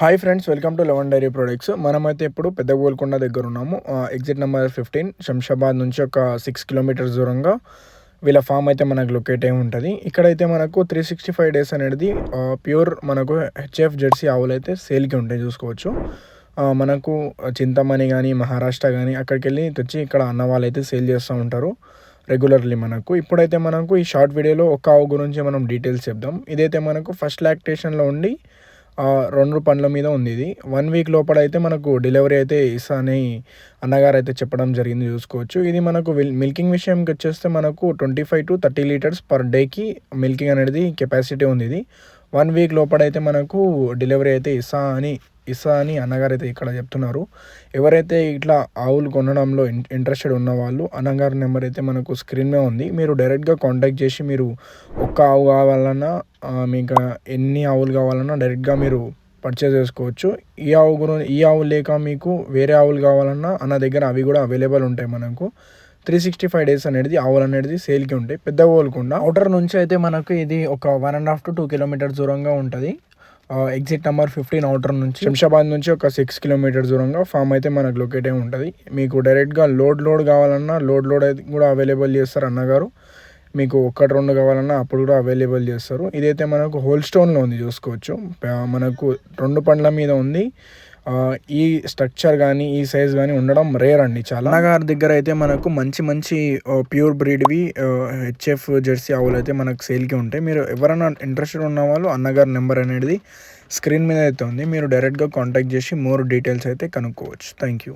Hi friends, welcome to eleven dairy products. మనమైతే ఇప్పుడు పెద్ద గోల్కొండ దగ్గర ఉన్నాము. ఎగ్జిట్ నెంబర్ 15 శంషాబాద్ నుంచి ఒక 6 కిలోమీటర్స్ దూరంగా వీళ్ళ ఫామ్ అయితే మనకు లొకేట్ అయి ఉంటుంది. ఇక్కడైతే మనకు 365 డేస్ అనేది ప్యూర్ మనకు హెచ్ఎఫ్ జెర్సీ ఆవులు అయితే సేల్కి ఉంటాయి. చూసుకోవచ్చు. మనకు చింతమణి కానీ మహారాష్ట్ర కానీ అక్కడికి వెళ్ళి తెచ్చి ఇక్కడ అన్న వాళ్ళు అయితే సేల్ చేస్తూ ఉంటారు రెగ్యులర్లీ. మనకు ఇప్పుడైతే మనకు ఈ షార్ట్ వీడియోలో ఒక ఆవు గురించి మనం డీటెయిల్స్ చెప్దాం. ఇదైతే మనకు ఫస్ట్ లాక్టేషన్లో ఉండి 2 పండ్ల మీద ఉంది. ఇది 1 వీక్ లోపల అయితే మనకు డెలివరీ అయితే ఇస్తా అని అన్నగారు అయితే చెప్పడం జరిగింది. చూసుకోవచ్చు. ఇది మనకు మిల్కింగ్ విషయంకి వచ్చేస్తే మనకు 25 to 30 లీటర్స్ పర్ డేకి మిల్కింగ్ అనేది కెపాసిటీ ఉంది. ఇది 1 వీక్ లోపల అయితే మనకు డెలివరీ అయితే ఇస్తా అని అన్నగారు అయితే ఇక్కడ చెప్తున్నారు. ఎవరైతే ఇట్లా ఆవులు కొనడంలో ఇంట్రెస్టెడ్ ఉన్న వాళ్ళు అన్నగారి నెంబర్ అయితే మనకు స్క్రీన్ మీద ఉంది. మీరు డైరెక్ట్గా కాంటాక్ట్ చేసి మీరు ఒక్క ఆవు కావాలన్నా మీకు ఎన్ని ఆవులు కావాలన్నా డైరెక్ట్గా మీరు పర్చేస్ చేసుకోవచ్చు. ఈ ఆవు లేక మీకు వేరే ఆవులు కావాలన్నా అన్న దగ్గర అవి కూడా అవైలబుల్ ఉంటాయి. మనకు 365 డేస్ అనేది ఆవులు అనేది సేల్కి ఉంటాయి. పెద్ద గోల్కొండ అవుటర్ నుంచి అయితే మనకు ఇది ఒక 1.5 to 2 కిలోమీటర్స్ దూరంగా ఉంటుంది. ఎగ్జిట్ నెంబర్ 15 అవుటర్ నుంచి శంషాబాద్ నుంచి ఒక 6 కిలోమీటర్స్ దూరంగా ఫామ్ అయితే మనకు లొకేట్ అయి ఉంటుంది. మీకు డైరెక్ట్గా లోడ్ కావాలన్నా లోడ్ అయితే కూడా అవైలబుల్ చేస్తారు అన్నగారు. మీకు 1-2 కావాలన్నా అప్పుడు కూడా అవైలబుల్ చేస్తారు. ఇదైతే మనకు హోల్ స్టోన్లో ఉంది. చూసుకోవచ్చు. మనకు 2 పండ్ల మీద ఉంది. ఈ స్ట్రక్చర్ కానీ ఈ సైజ్ కానీ ఉండడం రేర్ అండి. చాలా అన్నగారి దగ్గర అయితే మనకు మంచి ప్యూర్ బ్రీడ్వి హెచ్ఎఫ్ జెర్సీ ఆవులు అయితే మనకు సేల్కి ఉంటాయి. మీరు ఎవరైనా ఇంట్రెస్టెడ్ ఉన్న వాళ్ళు అన్నగారి నెంబర్ అనేది స్క్రీన్ మీద అయితే ఉంది. మీరు డైరెక్ట్గా కాంటాక్ట్ చేసి మోర్ డీటెయిల్స్ అయితే కనుక్కోవచ్చు. Thank you.